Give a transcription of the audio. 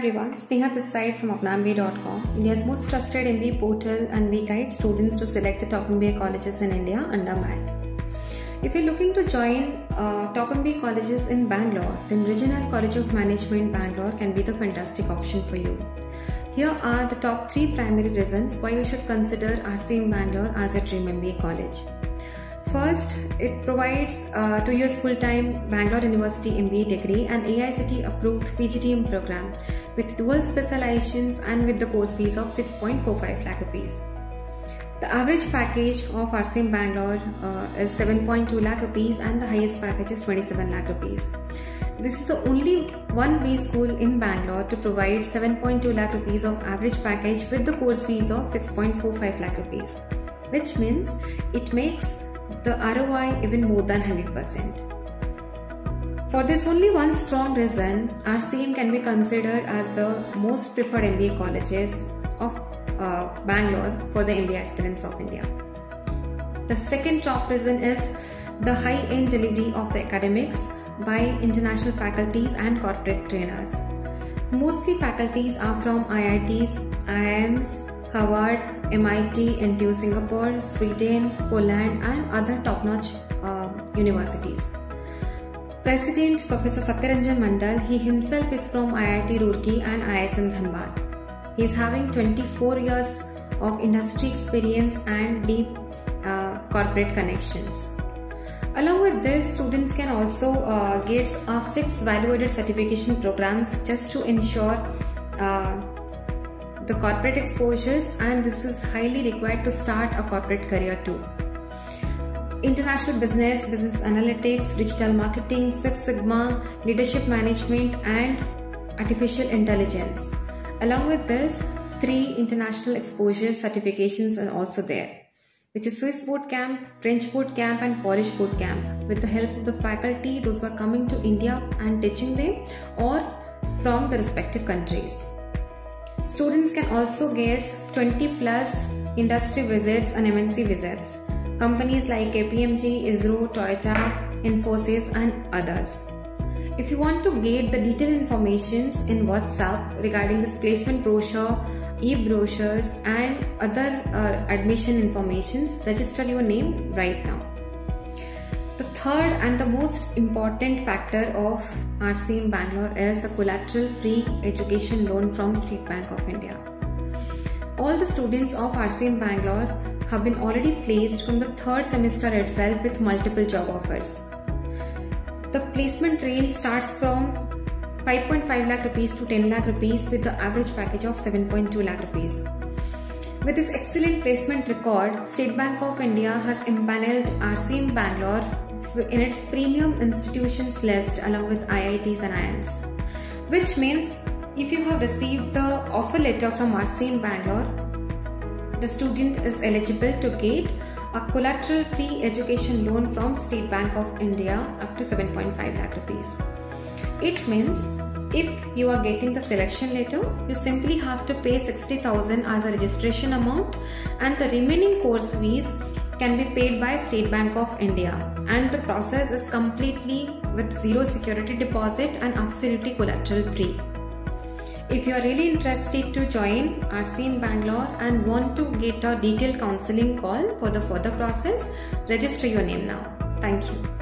everyone, Sneha this side from apnamb.com, India's most trusted MBA portal, and we guide students to select the top MBA colleges in India under MAT. If you're looking to join top MBA colleges in Bangalore, then Regional College of Management Bangalore can be the fantastic option for you. Here are the top 3 primary reasons why you should consider RCM Bangalore as your dream MBA college. First, it provides 2 years full-time Bangalore University MBA degree and AICTE approved PGDM program with dual specializations and with the course fees of 6.45 lakh rupees. The average package of RCM Bangalore is 7.2 lakh rupees and the highest package is 27 lakh rupees. This is the only one B school in Bangalore to provide 7.2 lakh rupees of average package with the course fees of 6.45 lakh rupees, which means it makes the ROI even more than 100%. For this only one strong reason, RCM can be considered as the most preferred MBA colleges of Bangalore for the MBA aspirants of India. The second top reason is the high-end delivery of the academics by international faculties and corporate trainers. Mostly faculties are from IITs, IIMs, Harvard, MIT, NTU Singapore, Sweden, Poland and other top-notch universities. President Professor Satyaranjan Mandal, he himself is from IIT Roorkee and ISM Dhanbad. He is having 24 years of industry experience and deep corporate connections. Along with this, students can also get 6 value-added certification programs just to ensure the corporate exposures, and this is highly required to start a corporate career too. International business, business analytics, digital marketing, Six Sigma, leadership management and artificial intelligence. Along with this, 3 international exposure certifications are also there, which is Swiss Bootcamp, French Bootcamp and Polish Bootcamp, with the help of the faculty, those who are coming to India and teaching them or from the respective countries. Students can also get 20 plus industry visits and MNC visits. Companies like KPMG, ISRO, Toyota, Infosys and others. If you want to get the detailed informations in WhatsApp regarding this placement brochure, e-brochures and other admission informations, register your name right now. The third and the most important factor of RCM Bangalore is the collateral-free education loan from State Bank of India. All the students of RCM Bangalore have been already placed from the 3rd semester itself with multiple job offers. The placement range starts from 5.5 lakh rupees to 10 lakh rupees with the average package of 7.2 lakh rupees. With this excellent placement record, State Bank of India has empaneled RCM Bangalore in its premium institutions list along with IITs and IIMs. Which means if you have received the offer letter from RCM Bangalore, the student is eligible to get a collateral-free education loan from State Bank of India up to 7.5 lakh rupees. It means if you are getting the selection letter, you simply have to pay 60,000 as a registration amount and the remaining course fees can be paid by State Bank of India, and the process is completely with zero security deposit and absolutely collateral free. If you are really interested to join RCM Bangalore and want to get a detailed counseling call for the further process, register your name now. Thank you.